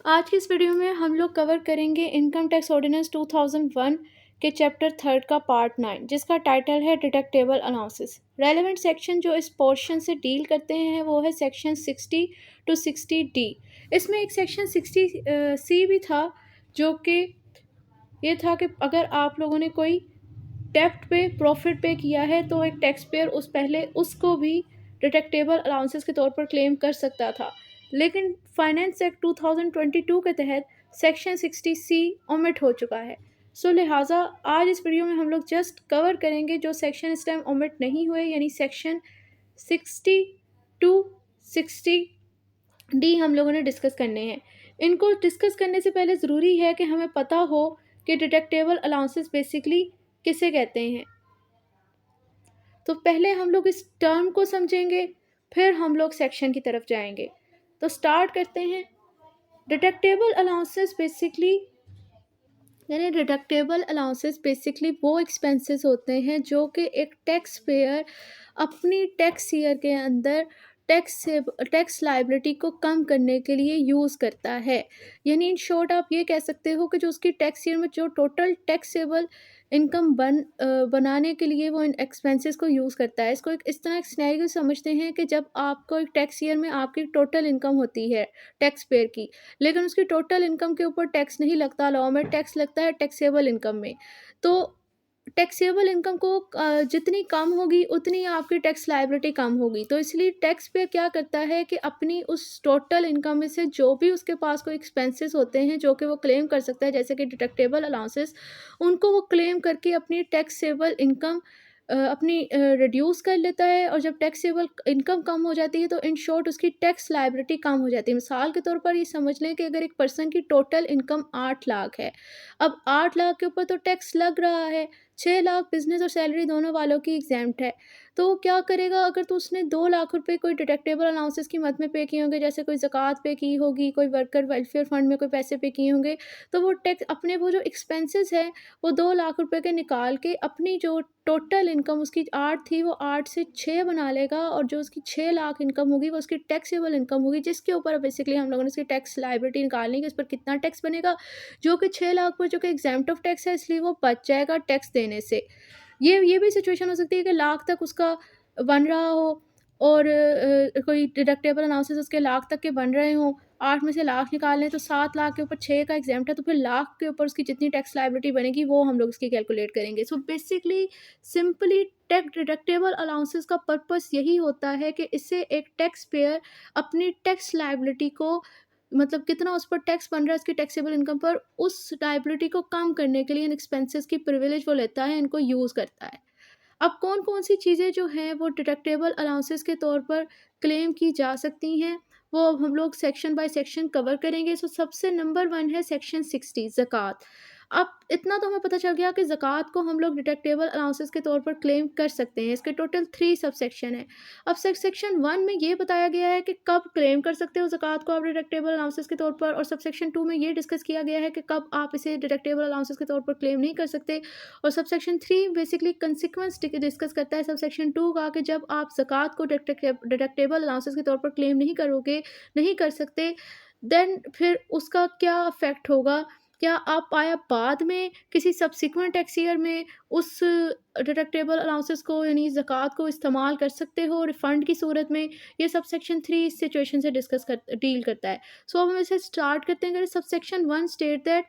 आज की इस वीडियो में हम लोग कवर करेंगे इनकम टैक्स ऑर्डिनेंस 2001 के चैप्टर 3 का पार्ट 9, जिसका टाइटल है डिडक्टेबल अलाउंसेस। रेलेवेंट सेक्शन जो इस पोर्शन से डील करते हैं वो है सेक्शन 60 टू 60D। इसमें एक सेक्शन 60C भी था, जो कि ये था कि अगर आप लोगों ने कोई डेप्ट पे प्रॉफिट पे किया है तो एक टैक्स पेयर पहले उसको भी डिडक्टेबल अलाउंसेस के तौर पर क्लेम कर सकता था। लेकिन फाइनेंस एक्ट 2022 के तहत सेक्शन 60C ओमिट हो चुका है। सो लिहाजा आज इस वीडियो में हम लोग जस्ट कवर करेंगे जो सेक्शन इस टाइम ओमिट नहीं हुए, यानी सेक्शन 60 टू 60D हम लोगों ने डिस्कस करने हैं। इनको डिस्कस करने से पहले ज़रूरी है कि हमें पता हो कि डिडक्टेबल अलाउंसेस बेसिकली किसे कहते हैं। तो पहले हम लोग इस टर्म को समझेंगे, फिर हम लोग सेक्शन की तरफ जाएंगे। तो स्टार्ट करते हैं। डिडक्टेबल अलाउंसेस बेसिकली वो एक्सपेंसेस होते हैं जो कि एक टैक्स पेयर अपनी टैक्स ईयर के अंदर टैक्स लाइबिलिटी को कम करने के लिए यूज़ करता है। यानी इन शॉर्ट आप ये कह सकते हो कि जो उसकी टैक्स ईयर में जो टोटल टैक्सेबल इनकम बनाने के लिए वो इन एक्सपेंसेस को यूज़ करता है। इसको एक इस तरह एक सिनेरियो समझते हैं कि जब आपको एक टैक्स ईयर में आपकी टोटल इनकम होती है टैक्स पेयर की, लेकिन उसकी टोटल इनकम के ऊपर टैक्स नहीं लगता, लॉ में टैक्स लगता है टैक्सेबल इनकम में। तो टैक्सेबल इनकम को जितनी कम होगी उतनी आपकी टैक्स लायबिलिटी कम होगी। तो इसलिए टैक्स पेयर क्या करता है कि अपनी उस टोटल इनकम में से जो भी उसके पास कोई एक्सपेंसेस होते हैं जो कि वो क्लेम कर सकता है, जैसे कि डिडक्टेबल अलाउंसेस, उनको वो क्लेम करके अपनी टैक्सेबल इनकम अपनी रिड्यूस कर लेता है। और जब टैक्सेबल इनकम कम हो जाती है तो इन शॉर्ट उसकी टैक्स लायबिलिटी कम हो जाती है। मिसाल के तौर पर ये समझ लें कि अगर एक पर्सन की टोटल इनकम 8 लाख है, अब 8 लाख के ऊपर तो टैक्स लग रहा है, 6 लाख बिजनेस और सैलरी दोनों वालों की एग्जैम्प्ट है। तो वो क्या करेगा, अगर तो उसने 2 लाख रुपए कोई डिडक्टेबल अलाउंसेस की मद में पे किए होंगे, जैसे कोई ज़कात पे की होगी, कोई वर्कर वेलफेयर फंड में कोई पैसे पे किए होंगे, तो वो टैक्स अपने वो जो एक्सपेंसेस हैं वो 2 लाख रुपए के निकाल के अपनी जो टोटल इनकम उसकी 8 थी वो 8 से 6 बना लेगा, और जो उसकी 6 लाख इनकम होगी वो उसकी टैक्सेबल इनकम होगी, जिसके ऊपर बेसिकली हम लोगों ने उसकी टैक्स लायबिलिटी निकालनी है कि उस पर कितना टैक्स बनेगा। जो कि 6 लाख पर जो कि एग्जैम्प्ट ऑफ टैक्स है, इसलिए वो बच जाएगा टैक्स देने से। ये भी सिचुएशन हो सकती है कि लाख तक उसका बन रहा हो, और कोई डिडक्टेबल अनाउंसेस उसके लाख तक के बन रहे हों, 8 में से लाख निकाल लें तो 7 लाख के ऊपर 6 का एग्जैम्प्ट है, तो फिर लाख के ऊपर उसकी जितनी टैक्स लायबिलिटी बनेगी वो हम लोग उसकी कैलकुलेट करेंगे। So basically simply tax deductible allowances का पर्पस यही होता है कि इससे एक टैक्स पेयर अपनी टैक्स लायबिलिटी को, मतलब कितना उस पर टैक्स बन रहा है उसकी टैक्सेबल इनकम पर, उस लायबिलिटी को कम करने के लिए इन एक्सपेंसेस की प्रिविलेज वो लेता है, इनको यूज़ करता है। अब कौन-कौन सी चीज़ें जो हैं वो डिडक्टेबल अलाउंसेस के तौर पर क्लेम की जा सकती हैं, वो अब हम लोग सेक्शन बाय सेक्शन कवर करेंगे। सो सबसे नंबर 1 है सेक्शन 60 ज़कात। अब इतना तो हमें पता चल गया कि ज़कात को हम लोग डिडक्टेबल अलाउंसेस के तौर पर क्लेम कर सकते हैं। इसके टोटल 3 सब सेक्शन हैं। अब सेक्शन 1 में ये बताया गया है कि कब क्लेम कर सकते हो ज़कात को आप डिडक्टेबल अलाउंसेस के तौर पर, और सब सेक्शन 2 में ये डिस्कस किया गया है कि कब आप इसे डिडक्टेबल अलाउंसेस के तौर पर क्लेम नहीं कर सकते। और sub section 3 basically consequence discuss करता है सब सेक्शन 2 का, कि जब आप ज़कात को डिडक्टेबल अलाउंसेस के तौर पर क्लेम नहीं कर सकते, देन फिर उसका क्या इफ़ेक्ट होगा। क्या आप आया बाद में किसी सब्सिक्वेंट टैक्स ईयर में उस डिडक्टेबल अलाउंसेस को यानी ज़कात को इस्तेमाल कर सकते हो रिफ़ंड की सूरत में। ये सब सेक्शन 3 इस सिचुएशन से डील करता है। सो अब हम इसे स्टार्ट करते हैं। Sub section 1 state that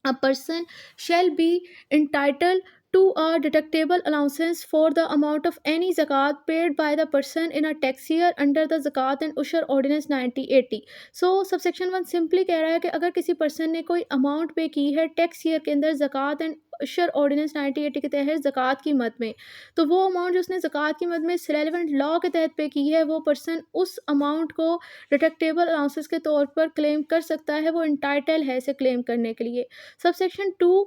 a person shall be entitled to a deductible allowances for the amount of any zakat paid by the person in a tax year under the zakat and ushur ordinance 1980। so subsection 1 simply कह रहा है कि अगर किसी person ने कोई amount पे की है टैक्स ईयर के अंदर ज़कात एंड उशर ऑर्डिनेंस 1980 के तहत ज़कात की मद में, तो वो अमाउंट जो उसने ज़कात की मद में रेलेवेंट लॉ के तहत पे की है, वो पर्सन उस अमाउंट को डिडक्टेबल अलाउंसेस के तौर पर क्लेम कर सकता है, वो इंटाइटल है इसे क्लेम करने के लिए। Subsection 2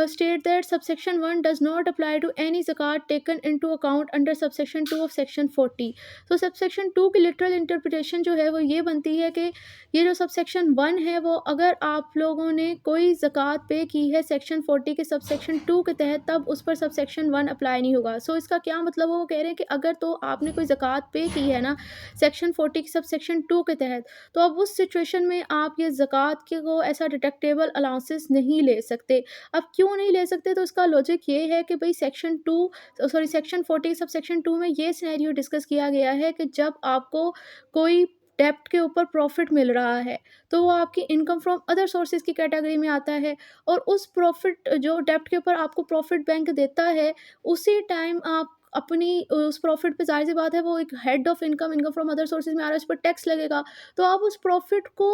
state that subsection 1 does not apply to any zakat taken into account under subsection 2 of section 40। तो subsection 2 की literal interpretation जो है वो ये बनती है कि ये जो subsection 1 है वो अगर आप लोगों ने कोई ज़कात पे की है सेक्शन 40 के सबसेक्शन सबसेक्शन 2 के तहत, तब उस पर सबसेक्शन 1 अप्लाई नहीं होगा। सो इसका क्या मतलब है, वो कह रहे हैं कि अगर तो आपने कोई ज़कात पे की है ना सेक्शन 40 की सबसेक्शन 2 के तहत, तो अब उस सिचुएशन में आप ये ज़कात के को ऐसा डिडक्टेबल अलाउंसेस नहीं ले सकते। अब क्यों नहीं ले सकते, तो इसका लॉजिक ये है कि भई सेक्शन 40 सबसेक्शन 2 में ये सिनेरियो डिस्कस किया गया है कि जब आपको कोई डेब्ट के ऊपर प्रॉफ़िट मिल रहा है, तो वो आपकी इनकम फ्रॉम अदर सोर्सेज़ की कैटेगरी में आता है, और उस प्रॉफ़िट जो डेब्ट के ऊपर आपको प्रॉफ़िट बैंक देता है, उसी टाइम आप अपनी उस प्रॉफ़िट पे, ज़ाहिर-सी बात है, वो एक head of income, income from other sources में आ रहा है, उस पर टैक्स लगेगा। तो आप उस प्रॉफ़िट को,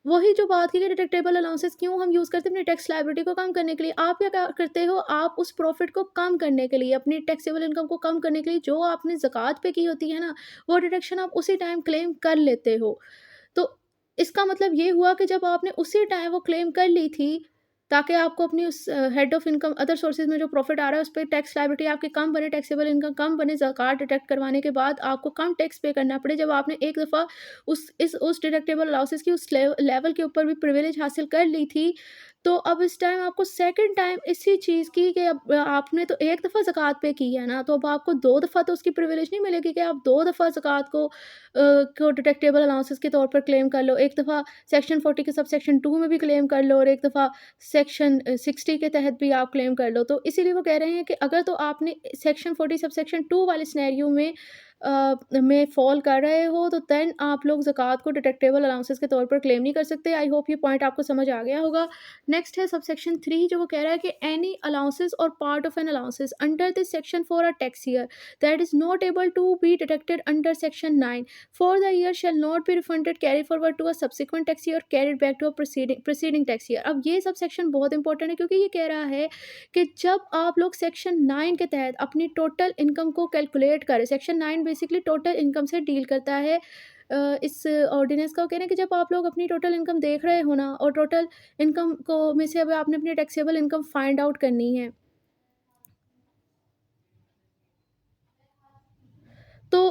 वही जो बात की कि डिडक्टेबल अलाउंसेस क्यों हम यूज़ करते हैं अपनी टैक्स लायबिलिटी को कम करने के लिए। आप क्या करते हो, आप उस प्रॉफ़िट को कम करने के लिए, अपनी टैक्सेबल इनकम को कम करने के लिए, जो आपने ज़कात पे की होती है ना, वो डिडक्शन आप उसी टाइम क्लेम कर लेते हो। तो इसका मतलब ये हुआ कि जब आपने उसी टाइम वो क्लेम कर ली थी, ताकि आपको अपनी उस head of income other sources में जो प्रॉफ़िट आ रहा है, उस पे टैक्स लायबिलिटी आपकी कम बने, टैक्सेबल इनकम कम बने, ज़कात डिडक्ट करवाने के बाद आपको कम टैक्स पे करना पड़े। जब आपने एक दफ़ा उस डिडक्टेबल लॉसेस की उस लेवल के ऊपर भी प्रिविलेज हासिल कर ली थी, तो अब इस टाइम आपको सेकंड टाइम इसी चीज़ की, कि अब आपने तो एक दफ़ा ज़कात पे की है ना, तो अब आपको 2 दफ़ा तो उसकी प्रिविलेज नहीं मिलेगी कि आप 2 दफ़ा ज़कात को डिडक्टेबल अलाउंसेस के तौर पर क्लेम कर लो। एक दफ़ा सेक्शन 40 के सबसेक्शन 2 में भी क्लेम कर लो, और एक दफ़ा सेक्शन 60 के तहत भी आप क्लेम कर लो। तो इसीलिए वो कह रहे हैं कि अगर तो आपने सेक्शन 40 सबसेक्शन 2 वाले सिनेरियो में फ़ॉल कर रहे हो, तो देन आप लोग ज़कात को डिडक्टेबल अलाउंसेस के तौर पर क्लेम नहीं कर सकते। आई होप ये पॉइंट आपको समझ आ गया होगा। नेक्स्ट है सबसेक्शन 3, जो वो कह रहा है कि एनी अलाउंसेस और part of an allowances under this section for a tax year that is not able to be deducted under section 9 for the year shall not be refunded carry forward to a subsequent tax year carried back to a preceding tax year. अब ये subsection बहुत important है, क्योंकि ये कह रहा है कि जब आप लोग सेक्शन 9 के तहत अपनी टोटल इनकम को कैलकुलेट करें, सेक्शन 9 बेसिकली टोटल इनकम से डील करता है। इस ऑर्डिनेंस का वो कह रहे हैं कि जब आप लोग अपनी टोटल इनकम देख रहे हो ना, और टोटल इनकम को में से अब आपने अपनी टैक्सेबल इनकम फाइंड आउट करनी है, तो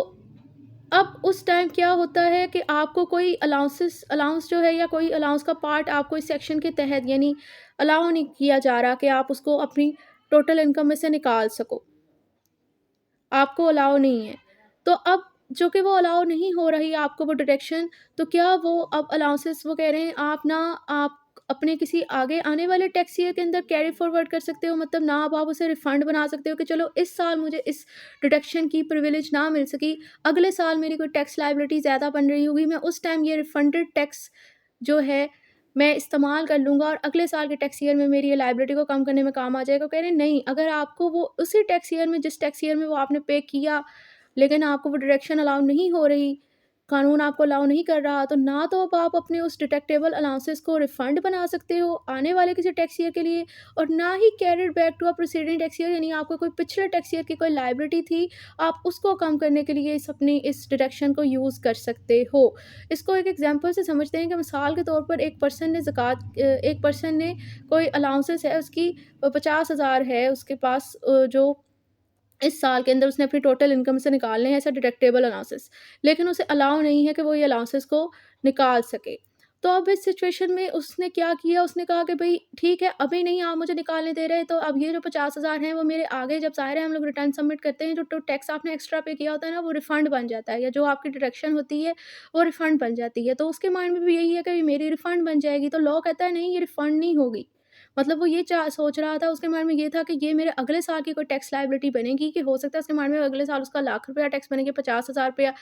अब उस टाइम क्या होता है कि आपको कोई अलाउंस जो है, या कोई अलाउंस का पार्ट आपको इस सेक्शन के तहत, यानी अलाउ नहीं किया जा रहा कि आप उसको अपनी टोटल इनकम में से निकाल सको। आपको अलाउ नहीं है। तो अब जो कि वो अलाउ नहीं हो रही है आपको वो डिडक्शन, तो क्या वो अब अलाउंसेस, वो कह रहे हैं आप अपने किसी आगे आने वाले टैक्स ईयर के अंदर कैरी फॉरवर्ड कर सकते हो, मतलब ना अब आप उसे रिफंड बना सकते हो कि चलो इस साल मुझे इस डिडक्शन की प्रिविलेज ना मिल सकी, अगले साल मेरी कोई टैक्स लायबिलिटी ज़्यादा बन रही होगी, मैं उस टाइम ये रिफंडेड टैक्स जो है मैं इस्तेमाल कर लूँगा, और अगले साल के टैक्स ईयर में मेरी ये लायबिलिटी को कम करने में काम आ जाएगा। कह रहे हैं नहीं, अगर आपको वो उसी टैक्स ईयर में, जिस टैक्स ईयर में वो आपने पे किया, लेकिन आपको वो डिडक्शन अलाउ नहीं हो रही, कानून आपको अलाउ नहीं कर रहा, तो ना तो अब आप अपने उस डिडक्टेबल अलाउंसेस को रिफंड बना सकते हो आने वाले किसी टैक्स ईयर के लिए, और ना ही carried back to a preceding tax year, यानी आपको कोई पिछले टैक्स ईयर की कोई लायबिलिटी थी, आप उसको कम करने के लिए इस डिडक्शन को यूज़ कर सकते हो। इसको एक एग्जांपल से समझते हैं कि मिसाल के तौर पर एक पर्सन ने कोई अलाउंसेस है उसकी, 50,000 है उसके पास, जो इस साल के अंदर उसने अपनी टोटल इनकम से निकालने हैं, ऐसा डिडक्टेबल अलाउंसेस, लेकिन उसे अलाउ नहीं है कि वो ये अलाउंसेस को निकाल सके। तो अब इस सिचुएशन में उसने क्या किया, उसने कहा कि भई ठीक है, अभी नहीं आप मुझे निकालने दे रहे, तो अब ये जो 50,000 हैं वो मेरे आगे, जब ज़ाहिर है हम लोग रिटर्न सबमिट करते हैं, जो टैक्स आपने एक्स्ट्रा पे किया होता है ना, वो रिफंड बन जाता है, या जो आपकी डिडक्शन होती है वो रिफंड बन जाती है। तो उसके माइंड में भी यही है कि मेरी रिफंड बन जाएगी, तो लॉ कहता है नहीं, ये रिफंड नहीं होगी। मतलब वो ये सोच रहा था, उसके माइंड में ये था कि ये मेरे अगले साल की कोई टैक्स लायबिलिटी बनेगी, कि हो सकता है उसके माइंड में अगले साल उसका ₹1,00,000 टैक्स बनेगा, 50,000 रुपया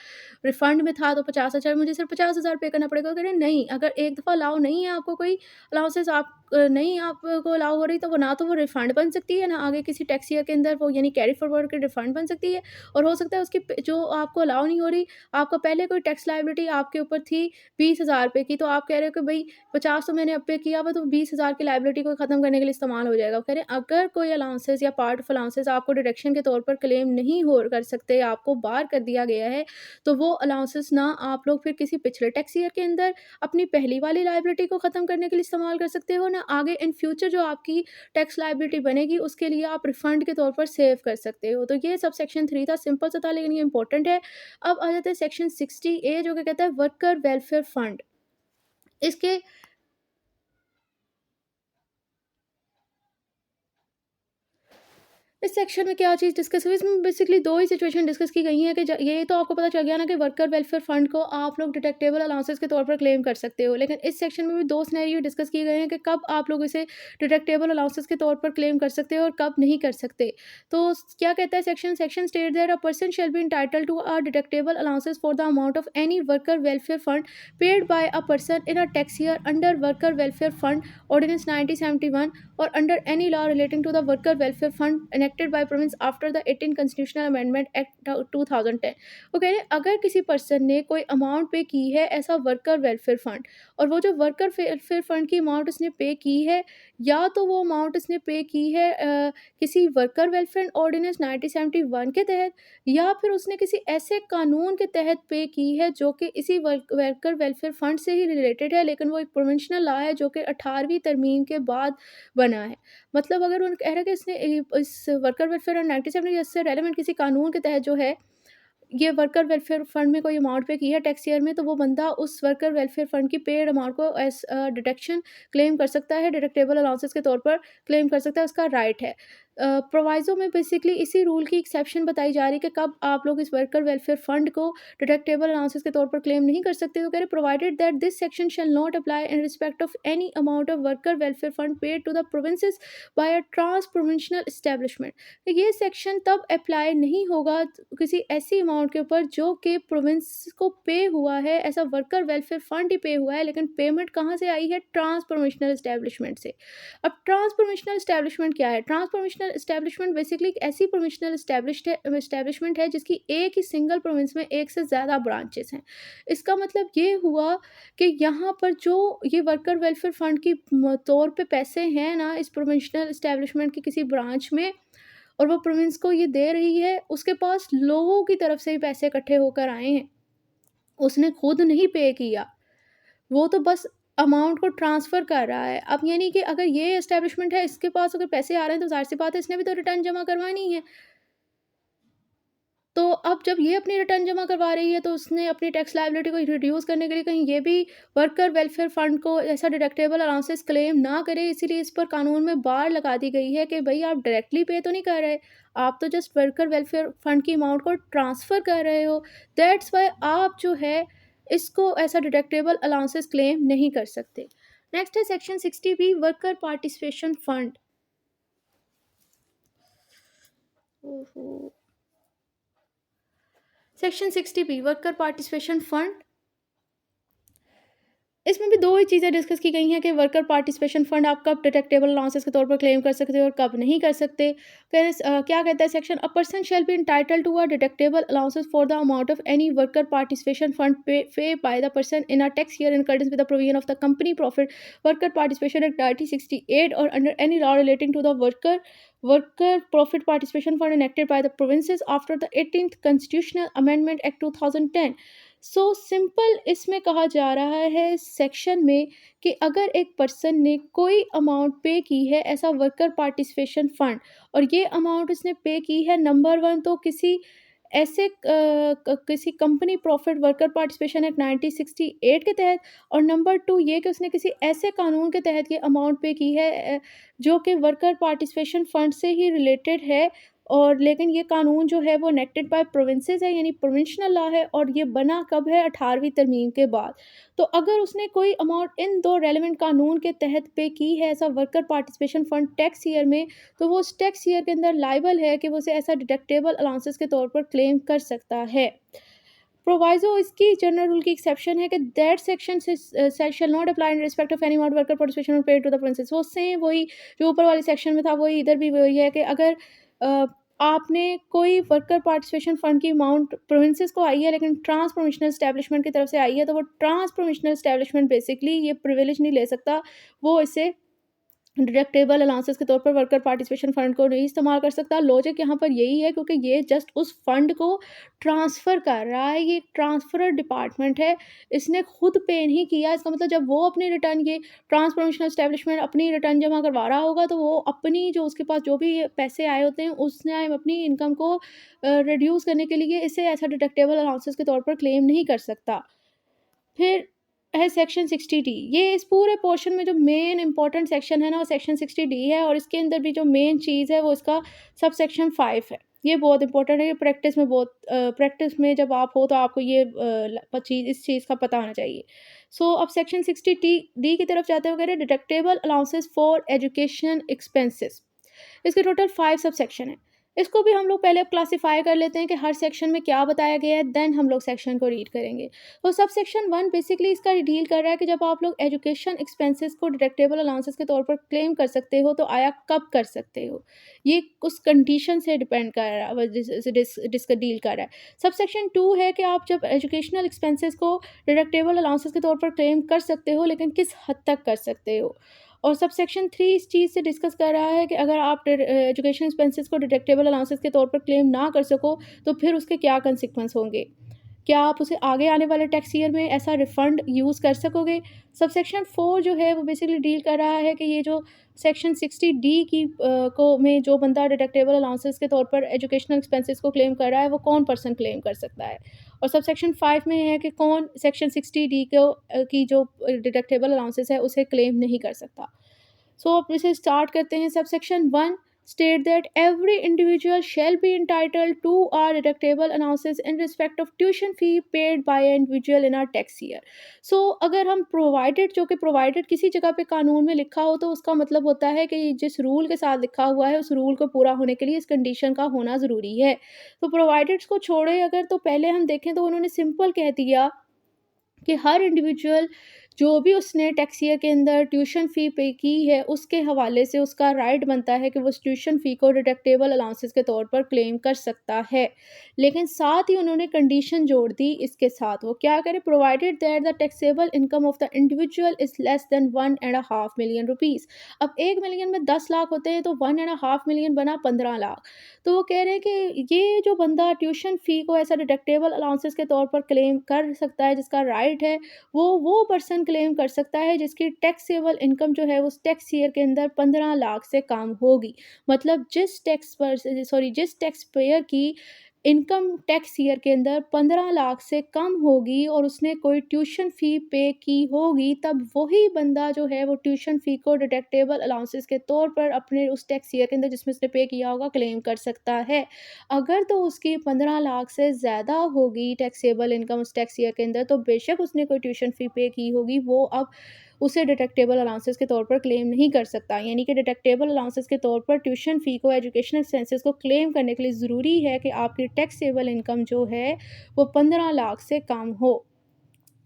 रिफंड में था, तो 50,000 मुझे सिर्फ 50,000 पे करना पड़ेगा। वो कह रहे हैं नहीं, अगर एक दफ़ा अलाउ नहीं है आपको कोई अलाउंसेस, आप नहीं आपको अलाउ हो रही, तो वो ना तो वो रिफंड बन सकती है, ना आगे किसी टैक्स ईयर के अंदर वो, यानी कैरी फॉरवर्ड के रिफंड बन सकती है, और हो सकता है उसकी जो आपको अलाउ नहीं हो रही, आपका पहले कोई टैक्स लायबिलिटी आपके ऊपर थी 20,000 रुपए की, तो आप कह रहे हो कि भई 50 तो मैंने अब पे किया हुआ, तो 20,000 की लायबिलिटी को ख़त्म करने के लिए इस्तेमाल हो जाएगा। वो कह रहे हैं अगर कोई अलाउंसेस या पार्ट ऑफ अलाउंसेस आपको डिडक्शन के तौर पर क्लेम नहीं हो कर सकते, आपको बार कर दिया गया है, तो वो अलाउंसेस ना आप लोग फिर किसी पिछले टैक्स ईयर के अंदर अपनी पहली वाली लायबिलिटी को ख़त्म करने के लिए इस्तेमाल कर सकते हो, ना आगे इन फ्यूचर जो आपकी टैक्स लायबिलिटी बनेगी उसके लिए आप रिफंड के तौर पर सेव कर सकते हो। तो ये सब सेक्शन 3 था, सिंपल सा था, लेकिन ये इंपॉर्टेंट है। अब आ जाते हैं सेक्शन 60A, जो कि कहता है वर्कर वेलफेयर फंड। इसके इस सेक्शन में क्या चीज़ डिस्कस हुई, इसमें बेसिकली 2 ही सिचुएशन डिस्कस की गई हैं कि ज ये तो आपको पता चल गया ना कि वर्कर वेलफेयर फंड को आप लोग डिडक्टेबल अलाउंसेस के तौर पर क्लेम कर सकते हो। लेकिन इस सेक्शन में भी 2 सिनेरियो डिस्कस किए गए हैं कि कब आप लोग इसे डिडक्टेबल अलाउंसेस के तौर पर क्लेम कर सकते हो और कब नहीं कर सकते। तो क्या कहता है section state that a person shall be entitled to a deductible allowances for the amount of any worker welfare fund paid by a person in a tax year under worker welfare fund ordinance 1971 or under any law relating to the worker welfare fund enacted by province after the 18th constitutional amendment act 2010। वो कह रहे हैं अगर किसी person ने कोई amount पे की है ऐसा वर्कर वेलफेयर फंड, और वो जो वर्कर वेलफेयर फंड की अमाउंट उसने पे की है, या तो वो अमाउंट उसने पे की है किसी वर्कर वेलफेयर ऑर्डिनेंस 1971 के तहत, या फिर उसने किसी ऐसे कानून के तहत पे की है जो कि इसी वर्कर वेलफेयर फंड से ही रिलेटेड है, लेकिन वो एक प्रोविंशनल लॉ है जो कि 18वीं तरमीम के बाद बना है। मतलब अगर उन कह रहा है कि इसने इस वर्कर वेलफेयर और 97 से रेलेवेंट किसी कानून के तहत जो है, ये वर्कर वेलफेयर फंड में कोई अमाउंट पे की है टैक्स ईयर में, तो वो बंदा उस वर्कर वेलफेयर फंड की पेड अमाउंट को एज़ डिडक्शन क्लेम कर सकता है, डिडक्टेबल अलाउंसेस के तौर पर क्लेम कर सकता है, उसका राइट है। प्रोविज़ो में बेसिकली इसी रूल की एक्सेप्शन बताई जा रही है कि कब आप लोग इस वर्कर वेलफेयर फंड को डिडक्टेबल अलाउंसेस के तौर पर क्लेम नहीं कर सकते। तो कह रहे provided that this section shall not apply in respect of any amount of worker welfare fund paid to the provinces by a trans provincial establishment. तो ये सेक्शन तब अप्लाई नहीं होगा किसी ऐसी अमाउंट के ऊपर जो कि प्रोविंस को पे हुआ है, ऐसा वर्कर वेलफेयर फंड ही पे हुआ है, लेकिन पेमेंट कहाँ से आई है? ट्रांस प्रोविंशनल एस्टेब्लिशमेंट से। अब ट्रांस प्रोविंशनल एस्टेब्लिशमेंट क्या है? ट्रांस प्रोविंशनल एस्टेब्लिशमेंट बेसिकली एक ऐसी प्रोविंशनल एस्टेब्लिशमेंट है जिसकी एक ही सिंगल प्रोविंस में एक से ज़्यादा ब्रांचेस हैं। इसका मतलब ये हुआ कि यहाँ पर जो ये वर्कर वेलफेयर फंड की तौर पे पैसे हैं ना इस प्रोविंशनल एस्टेब्लिशमेंट के किसी ब्रांच में, और वो प्रोविंस को ये दे रही है, उसके पास लोगों की तरफ से ही पैसे इकट्ठे होकर आए हैं। उसने खुद नहीं पे किया, वो तो बस अमाउंट को ट्रांसफ़र कर रहा है। अब यानी कि अगर ये एस्टेब्लिशमेंट है, इसके पास अगर पैसे आ रहे हैं तो ज़ाहिर-सी बात है इसने भी तो रिटर्न जमा करवानी है। तो अब जब ये अपनी रिटर्न जमा करवा रही है तो उसने अपनी टैक्स लायबिलिटी को रिड्यूस करने के लिए कहीं ये भी वर्कर वेलफेयर फंड को ऐसा डिडक्टेबल अलाउंसेस क्लेम ना करे, इसीलिए इस पर कानून में बार लगा दी गई है कि भई आप डायरेक्टली पे तो नहीं कर रहे, आप तो जस्ट वर्कर वेलफेयर फंड की अमाउंट को ट्रांसफ़र कर रहे हो। दैट्स व्हाई आप जो है इसको ऐसा डिडक्टेबल अलाउंसेस क्लेम नहीं कर सकते। नेक्स्ट है section 60 B worker participation fund. ओहो! Section 60 B worker participation fund, इसमें भी 2 ही चीज़ें डिस्कस की गई हैं कि वर्कर पार्टिसिपेशन फंड आप कब डिडक्टेबल अलाउंसेस के तौर पर क्लेम कर सकते हो और कब नहीं कर सकते। क्या कहता है section, a person shall be entitled to a deductible allowances for the amount of any worker participation fund pay by the person in a tax year in accordance with the provision of the company profit worker participation act 1968 और under any law relating to the worker profit participation fund enacted by the provinces after the 18th constitutional amendment act 2010। So simple इसमें कहा जा रहा है इस section में कि अगर एक पर्सन ने कोई अमाउंट पे की है ऐसा वर्कर पार्टिसिपेशन फंड, और ये अमाउंट उसने पे की है नंबर वन तो किसी ऐसे किसी company profit worker participation act 1968 के तहत, और नंबर टू ये कि उसने किसी ऐसे कानून के तहत ये अमाउंट पे की है जो कि वर्कर पार्टिसिपेशन फंड से ही रिलेटेड है, और लेकिन ये कानून जो है वो एनेक्टेड बाय प्रोविंसेस है, यानी प्रोविंशनल लॉ है, और ये बना कब है? 18वीं तरमीम के बाद। तो अगर उसने कोई अमाउंट इन 2 रेलेवेंट कानून के तहत पे की है ऐसा worker participation fund tax year में, तो वो उस टैक्स ईयर के अंदर लायबल है कि वो उसे ऐसा डिडक्टेबल अलाउंसेस के तौर पर क्लेम कर सकता है। प्रोवाइज़ो इसकी जनरल रूल की एक्सेप्शन है कि that section shall not apply in respect of any amount worker participation paid to the princes. वो सेम वही जो ऊपर वाले सेक्शन में था वही इधर भी वही है कि अगर अ, आपने कोई वर्कर पार्टिसिपेशन फंड की अमाउंट प्रोविंसेस को आई है लेकिन ट्रांस प्रोविंशनल एस्टेब्लिशमेंट की तरफ से आई है, तो वो ट्रांस प्रोविंशनल एस्टेब्लिशमेंट बेसिकली ये प्रिविलेज नहीं ले सकता, वो इसे डिडक्टेबल अलाउंसेस के तौर पर वर्कर पार्टिसिपेशन फंड को नहीं इस्तेमाल कर सकता। लॉजिक यहाँ पर यही है क्योंकि ये जस्ट उस फंड को ट्रांसफ़र कर रहा है, ये ट्रांसफ़रर डिपार्टमेंट है, इसने खुद पे नहीं किया। इसका मतलब जब वो अपनी रिटर्न ये ट्रांस प्रोविंशनल एस्टेब्लिशमेंट अपनी रिटर्न जमा करवा रहा होगा तो वो अपनी जो उसके पास जो भी पैसे आए होते हैं उसने अपनी इनकम को रिड्यूस करने के लिए इसे ऐसा डिडक्टेबल अलाउंसेस के तौर पर क्लेम नहीं कर सकता। फिर है सेक्शन 60D। ये इस पूरे पोर्शन में जो मेन इंपॉर्टेंट सेक्शन है ना, वो सेक्शन 60D है, और इसके अंदर भी जो मेन चीज़ है वो इसका सब सेक्शन 5 है। ये बहुत इंपॉर्टेंट है, ये प्रैक्टिस में बहुत प्रैक्टिस में जब आप हो तो आपको ये चीज़ इस चीज़ का पता होना चाहिए। सो अब सेक्शन 60D की तरफ जाते हुए कह रहे हैं deductible allowances for education expenses. इसके टोटल 5 सब सेक्शन है। इसको भी हम लोग पहले अब क्लासिफ़ाई कर लेते हैं कि हर सेक्शन में क्या बताया गया है, देन हम लोग सेक्शन को रीड करेंगे। तो सब सेक्शन 1 बेसिकली इसका डील कर रहा है कि जब आप लोग एजुकेशन एक्सपेंसेस को डिडक्टेबल अलाउंसेस के तौर पर क्लेम कर सकते हो, तो आया कब कर सकते हो? ये उस कंडीशन से डिपेंड कर रहा है, जिसका डील कर रहा है। सब सेक्शन 2 है कि आप जब एजुकेशनल एक्सपेंसेस को डिडक्टेबल अलाउंसेस के तौर पर क्लेम कर सकते हो, लेकिन किस हद तक कर सकते हो? और सब सेक्शन 3 इस चीज़ से डिस्कस कर रहा है कि अगर आप एजुकेशन एक्सपेंसेस को डिडक्टेबल अलाउंसेस के तौर पर क्लेम ना कर सको, तो फिर उसके क्या कंसिक्वेंस होंगे? क्या आप उसे आगे आने वाले टैक्स ईयर में ऐसा रिफ़ंड यूज़ कर सकोगे? सबसेक्शन 4 जो है वो बेसिकली डील कर रहा है कि ये जो सेक्शन 60D की को में जो बंदा डिडक्टेबल अलाउंसेस के तौर पर एजुकेशनल एक्सपेंसेस को क्लेम कर रहा है, वो कौन पर्सन क्लेम कर सकता है? और सबसेक्शन 5 में है कि कौन सेक्शन 60D को की जो डिडक्टेबल अलाउंसेस है, उसे क्लेम नहीं कर सकता। सो अब इसे स्टार्ट करते हैं। Subsection 1 state that every individual shall be entitled to a deductible allowances in respect of tuition fee paid by an individual in a tax year. So अगर हम प्रोवाइडेड जो कि प्रोवाइडेड किसी जगह पे कानून में लिखा हो, तो उसका मतलब होता है कि जिस रूल के साथ लिखा हुआ है, उस रूल को पूरा होने के लिए इस कंडीशन का होना ज़रूरी है। तो प्रोवाइडेड्स को छोड़े अगर, तो पहले हम देखें तो उन्होंने सिंपल कह दिया कि हर इंडिविजुअल जो भी उसने टैक्स ईयर के अंदर ट्यूशन फ़ी पे की है, उसके हवाले से उसका राइट बनता है कि वो उस ट्यूशन फ़ी को डिडक्टेबल अलाउंसेस के तौर पर क्लेम कर सकता है। लेकिन साथ ही उन्होंने कंडीशन जोड़ दी इसके साथ, वो क्या करे, provided that the taxable income of the individual is less than 1.5 million rupees. अब 1 मिलियन में 10 लाख होते हैं, तो 1.5 मिलियन बना 15 लाख। तो वो कह रहे हैं कि ये जो बंदा ट्यूशन फ़ी को ऐसा डिडक्टेबल अलाउंसेस के तौर पर क्लेम कर सकता है, जिसका राइट है, वो पर्सन क्लेम कर सकता है जिसकी टैक्सेबल इनकम जो है उस टैक्स ईयर के अंदर 15 लाख से कम होगी। मतलब जिस टैक्स पेयर की इनकम टैक्स ईयर के अंदर 15 लाख से कम होगी और उसने कोई ट्यूशन फ़ी पे की होगी, तब वही बंदा जो है वो ट्यूशन फ़ी को डिडक्टेबल अलाउंसेस के तौर पर अपने उस टैक्स ईयर के अंदर जिसमें उसने पे किया होगा क्लेम कर सकता है। अगर तो उसकी 15 लाख से ज़्यादा होगी टैक्सेबल इनकम उस टैक्स ईयर के अंदर, तो बेशक उसने कोई ट्यूशन फ़ी पे की होगी, वो अब उसे डिडक्टेबल अलाउंसेस के तौर पर क्लेम नहीं कर सकता। यानी कि डिडक्टेबल अलाउंसेस के तौर पर ट्यूशन फ़ी को, एजुकेशनल एक्सपेंसेस को क्लेम करने के लिए ज़रूरी है कि आपकी टैक्सेबल इनकम जो है वो 15 लाख से कम हो।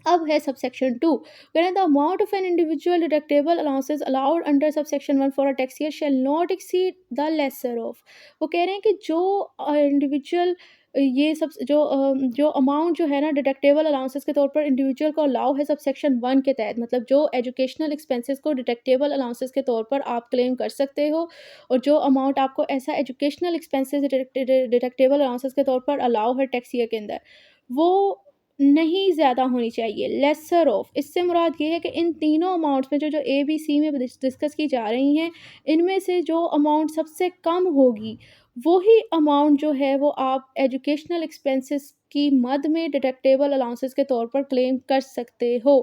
अब है subsection 2, wherein the amount of an individual deductible allowances allowed under subsection 1 for a tax year shall not exceed the lesser of। वो कह रहे हैं कि जो इंडिविजुअल ये सब जो अमाउंट जो है ना डिडक्टेबल अलाउंसेस के तौर पर इंडिविजुअल को अलाउ है सबसेक्शन 1 के तहत, मतलब जो एजुकेशनल एक्सपेंसेस को डिडक्टेबल अलाउंसेस के तौर पर आप क्लेम कर सकते हो, और जो अमाउंट आपको ऐसा एजुकेशनल एक्सपेंसेस डिडक्टेबल अलाउंसेस के तौर पर अलाउ है टैक्स ईयर के अंदर, वो नहीं ज़्यादा होनी चाहिए, लेसर ऑफ। इससे मुराद ये है कि इन तीनों अमाउंट्स में जो ए, बी, सी में डिस्कस की जा रही हैं, इनमें से जो अमाउंट सबसे कम होगी, वही अमाउंट जो है वो आप एजुकेशनल एक्सपेंसेस की मद में डिडक्टेबल अलाउंसेस के तौर पर क्लेम कर सकते हो।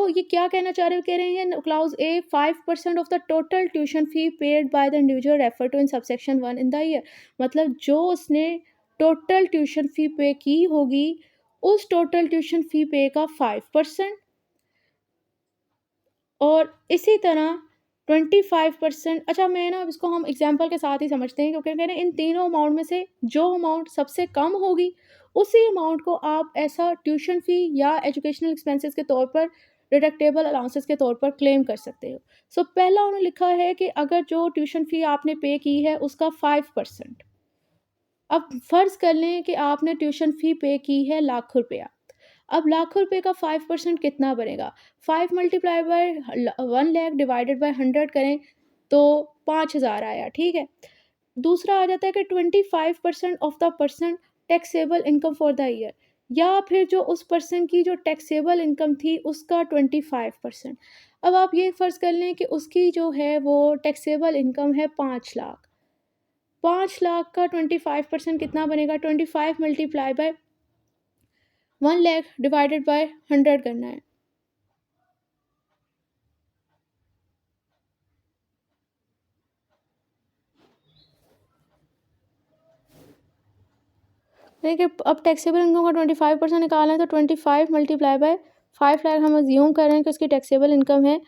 ये क्या कहना चाह रहे हो, कह रहे हैं clause A 5% of the total tuition fee paid by the individual refer to in subsection 1 in the year. मतलब जो उसने टोटल ट्यूशन फ़ी पे की होगी, उस टोटल ट्यूशन फ़ी पे का 5%, और इसी तरह 25%। अच्छा, मैं ना इसको हम एग्जांपल के साथ ही समझते हैं, क्योंकि कह रहे हैं इन तीनों अमाउंट में से जो अमाउंट सबसे कम होगी, उसी अमाउंट को आप ऐसा ट्यूशन फ़ी या एजुकेशनल एक्सपेंसेस के तौर पर डिडक्टेबल अलाउंसेस के तौर पर क्लेम कर सकते हो। पहला उन्होंने लिखा है कि अगर जो ट्यूशन फ़ी आपने पे की है उसका 5%। अब फ़र्ज़ कर लें कि आपने ट्यूशन फ़ी पे की है लाख रुपया। अब लाखों रुपए का 5% कितना बनेगा? 5 multiply by 1 lakh divided by 100 करें, तो 5000 आया, ठीक है? दूसरा आ जाता है कि 25% of the person taxable income for the year, या फिर जो उस पर्सन की जो टैक्सेबल इनकम थी उसका 25%। अब आप ये फ़र्ज़ कर लें कि उसकी जो है वो टैक्सेबल इनकम है 5 लाख। 5 लाख का 25% कितना बनेगा? 25 multiply by 1 lakh divided by 100 करना है। देखिए अब टैक्सेबल इनकम का 25% निकालना है, तो 25 मल्टीप्लाई बाय 5 लाख हम अज्यूम कर रहे हैं कि उसकी टैक्सेबल इनकम है,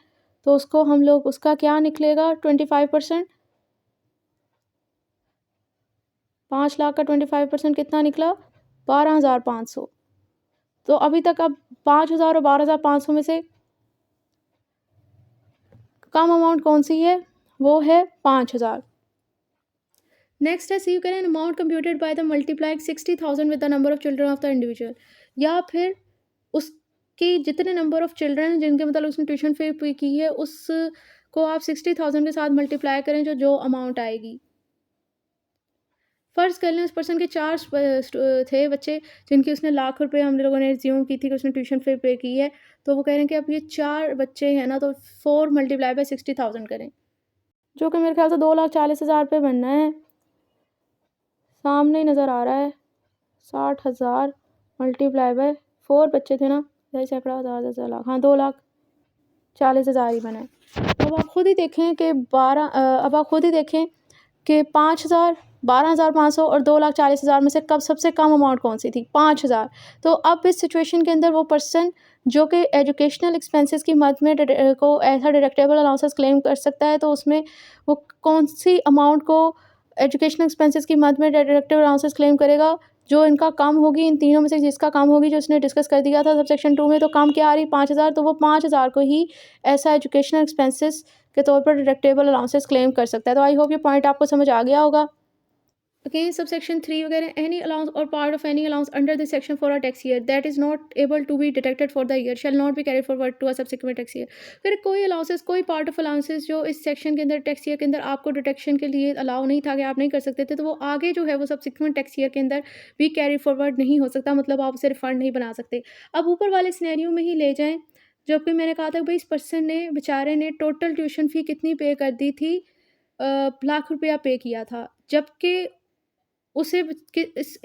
तो उसको हम लोग उसका क्या निकलेगा 25%, 5 लाख का 25% कितना निकला 12,500। तो अभी तक अब 5,000 और 12,500 में से कम अमाउंट कौन सी है, वो है 5,000। नेक्स्ट है c you can amount computed by the multiplying 60,000 with the number of children of the individual, या फिर उसकी जितने नंबर ऑफ चिल्ड्रन जिनके मतलब उसने ट्यूशन फी पे की है उसको आप 60,000 के साथ मल्टीप्लाई करें जो अमाउंट आएगी। फ़र्ज़ कर लें उस पर्सन के 4 थे बच्चे जिनकी उसने लाख रुपए हम लोगों ने एज्यूम की थी कि उसने ट्यूशन फ़ी पे की है, तो वो कह रहे हैं कि अब ये 4 बच्चे हैं ना, तो 4 मल्टीप्लाई बाय 60,000 करें, जो कि मेरे ख़्याल से 2,40,000 रुपए बनना है। सामने ही नज़र आ रहा है 60,000 मल्टीप्लाई बाय 4 बच्चे थे ना, ढाई सैकड़ा हज़ार 10 लाख, हाँ 2,40,000 ही बना है। अब आप खुद ही देखें कि 5,000, 12,500 और 2,40,000 में से कब सबसे कम अमाउंट कौन सी थी, 5,000। तो अब इस सिचुएशन के अंदर वो पर्सन जो कि एजुकेशनल एक्सपेंसेस की मद में को ऐसा डिडक्टेबल अलाउंसेस क्लेम कर सकता है, तो उसमें वो कौन सी अमाउंट को एजुकेशनल एक्सपेंसेस की मद में डिडक्टेबल अलाउंसेस क्लेम करेगा, जो इनका कम होगी, इन तीनों में से जिसका कम होगी, जो इसने डिस्कस कर दिया था सब सेक्शन 2 में। तो कम क्या आ रही 5,000, तो वो 5,000 को ही ऐसा एजुकेशनल एक्सपेंसेस के तौर पर डिडक्टेबल अलाउंसेस क्लेम कर सकता है। तो आई होप ये पॉइंट आपको समझ आ गया होगा। अगेन सबसेक्शन 3 वगैरह एनी अलाउंस और part of any allowance under this section for a tax year that is not able to be detected for the year shall not be carry forward to a subsequent tax year. फिर कोई allowances, कोई part of allowances जो इस section के अंदर tax year के अंदर आपको डिटेक्शन के लिए अलाउ नहीं था कि आप नहीं कर सकते थे, तो वो आगे जो है वो सब्सिक्वेंट टैक्स ईयर के अंदर भी कैरी फॉरवर्ड नहीं हो सकता, मतलब आप उसे रिफंड नहीं बना सकते। अब ऊपर वाले सिनेरियो में ही ले जाएं, जबकि मैंने कहा था कि भाई इस पर्सन ने बेचारे ने टोटल ट्यूशन फ़ी कितनी पे कर दी थी, लाख रुपया पे किया था, जबकि उसे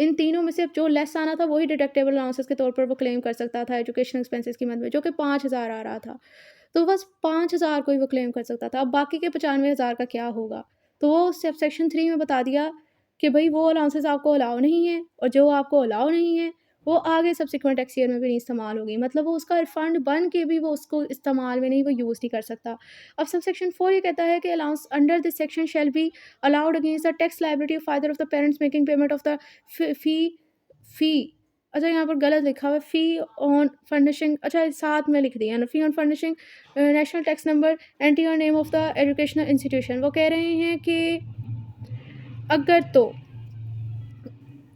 इन तीनों में से जो लेस आना था वही डिडक्टेबल अलाउंसेस के तौर पर वो क्लेम कर सकता था एजुकेशन एक्सपेंसेस की मद में, जो कि 5,000 आ रहा था। तो बस 5,000 को ही वो क्लेम कर सकता था। अब बाकी के 95,000 का क्या होगा? तो वो सब सेक्शन 3 में बता दिया कि भई वो अलाउंसेस आपको अलाउ नहीं है, और जो आपको अलाउ नहीं है वो आगे सब्सिक्वेंट टैक्स ईयर में भी नहीं इस्तेमाल होगी। मतलब वो उसका रिफंड बन के भी वो उसको इस्तेमाल में नहीं, वो यूज़ नहीं कर सकता। अब सब सेक्शन 4 ये कहता है कि allowance under this section shall be allowed against the tax liability of either of the parents making payment of the fee। अच्छा यहाँ पर गलत लिखा हुआ है, फ़ी ऑन फर्निशिंग, अच्छा साथ में लिख दिया ना, fee on furnishing national tax number NTN और name of the educational institution. वो कह रहे हैं कि अगर तो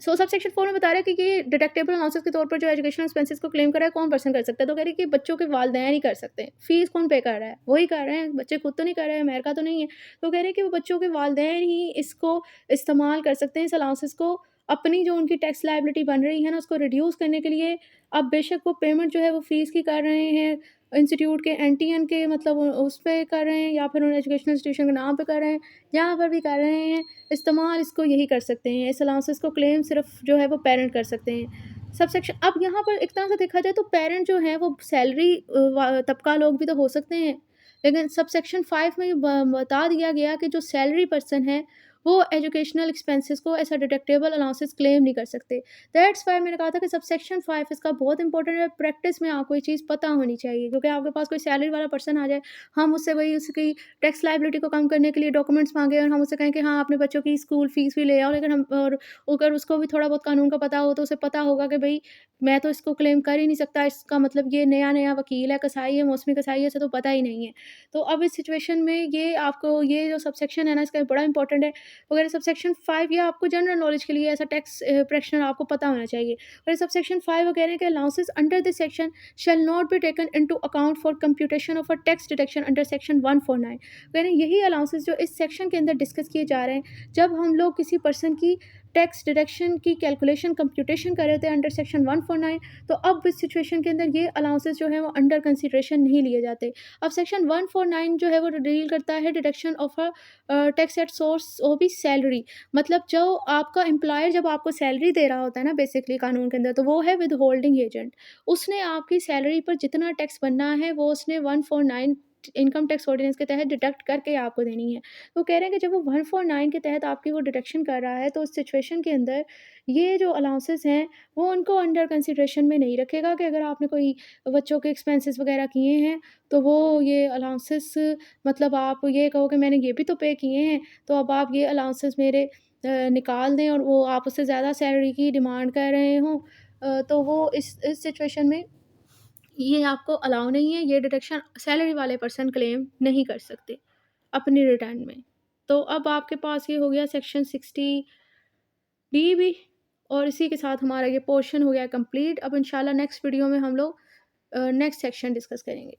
सब सेक्शन 4 में बता रहा है कि ये डिडक्टेबल अलाउंसेस के तौर पर जो एजुकेशनल एक्सपेंसेस को क्लेम करा है कौन पर्सन कर सकता है, तो कह रही है कि बच्चों के वालिदैन ही कर सकते हैं। फीस कौन पे कर रहा है, वही कर रहे हैं, बच्चे खुद तो नहीं कर रहे हैं, मेहर का तो नहीं है। तो कह रहे हैं कि वो बच्चों के वालिदैन ही इसको इस्तेमाल कर सकते हैं, इस अलाउंसेस को अपनी जो उनकी टैक्स लायबिलिटी बन रही है ना उसको रिड्यूस करने के लिए। अब बेशक वो पेमेंट जो है वो फ़ीस की कर रहे हैं, इंस्टीट्यूट के एनटीएन के मतलब उस पे कर रहे हैं, या फिर उन एजुकेशनल इंस्टीट्यूशन के नाम पे कर रहे हैं, जहाँ पर भी कर रहे हैं, इस्तेमाल इसको यही कर सकते हैं। इस अलाउंसेस को क्लेम सिर्फ जो है वो पेरेंट कर सकते हैं। सबसेक्शन अब यहाँ पर एक तरह से देखा जाए तो पेरेंट जो हैं वो सैलरी तबका लोग भी तो हो सकते हैं, लेकिन सबसेक्शन 5 में ये बता दिया गया कि जो सैलरी पर्सन है वो एजुकेशनल एक्सपेंसेस को ऐसा डिडक्टेबल अलाउंसेस क्लेम नहीं कर सकते। दैट्स वाई मैंने कहा था कि सबसेक्शन 5 इसका बहुत इंपॉर्टेंट है। प्रैक्टिस में आपको ये चीज़ पता होनी चाहिए, क्योंकि आपके पास कोई सैलरी वाला पर्सन आ जाए, हम उससे वही उसकी टैक्स लायबिलिटी को कम करने के लिए डॉक्यूमेंट्स मांगे और हम उससे कहें कि हाँ अपने बच्चों की स्कूल फीस भी ले आओ, लेकिन हम और अगर उसको भी थोड़ा बहुत कानून का पता हो तो उसे पता होगा कि भाई मैं तो इसको क्लेम कर ही नहीं सकता, इसका मतलब ये नया नया वकील है, कसाई है, मौसमी कसाई है, इसे तो पता ही नहीं है। तो अब इस सिचुएशन में ये आपको ये जो सबसेक्शन है ना इसका बड़ा इंपॉर्टेंट है। वगैरह सबसेक्शन 5 या आपको जनरल नॉलेज के लिए ऐसा टैक्स प्रैक्टिशनर आपको पता होना चाहिए। और सबसेक्शन 5 वो कह रहे हैं कि allowances under this section shall not be taken into account for computation of a tax deduction under section 149। कह रहे हैं यही अलाउंसेस जो इस सेक्शन के अंदर डिस्कस किए जा रहे हैं, जब हम लोग किसी पर्सन की टैक्स डिडक्शन की कैलकुलेशन कंप्यूटेशन कर रहे थे अंडर सेक्शन 149, तो अब इस सिचुएशन के अंदर ये अलाउंसेस जो है वो अंडर कंसिडरेशन नहीं लिए जाते। अब सेक्शन 149 जो है वो डील करता है deduction of a tax at source, वो भी सैलरी। मतलब जो आपका एम्प्लॉयर जब आपको सैलरी दे रहा होता है ना बेसिकली कानून के अंदर, तो वो है विद होल्डिंग एजेंट। उसने आपकी सैलरी पर जितना टैक्स बनना है वो उसने 149 इनकम टैक्स ऑर्डिनेंस के तहत डिडक्ट करके आपको देनी है। तो कह रहे हैं कि जब वो 149 के तहत आपकी वो डिडक्शन कर रहा है, तो उस सिचुएशन के अंदर ये जो अलाउंसेस हैं, वो उनको अंडर कंसिडरेशन में नहीं रखेगा कि अगर आपने कोई बच्चों के एक्सपेंसेस वगैरह किए हैं, तो वो ये अलाउंसेस मतलब आप ये कहो कि मैंने ये भी तो पे किए हैं, तो अब आप ये अलाउंसेस मेरे निकाल दें और वो आप उससे ज़्यादा सैलरी की डिमांड कर रहे हों, तो वो इस सिचुएशन में ये आपको अलाउ नहीं है, ये डिडक्शन सैलरी वाले पर्सन क्लेम नहीं कर सकते अपनी रिटर्न में। तो अब आपके पास ये हो गया सेक्शन 60 डी भी, और इसी के साथ हमारा ये पोर्शन हो गया कंप्लीट। अब इंशाल्लाह नेक्स्ट वीडियो में हम लोग नेक्स्ट सेक्शन डिस्कस करेंगे।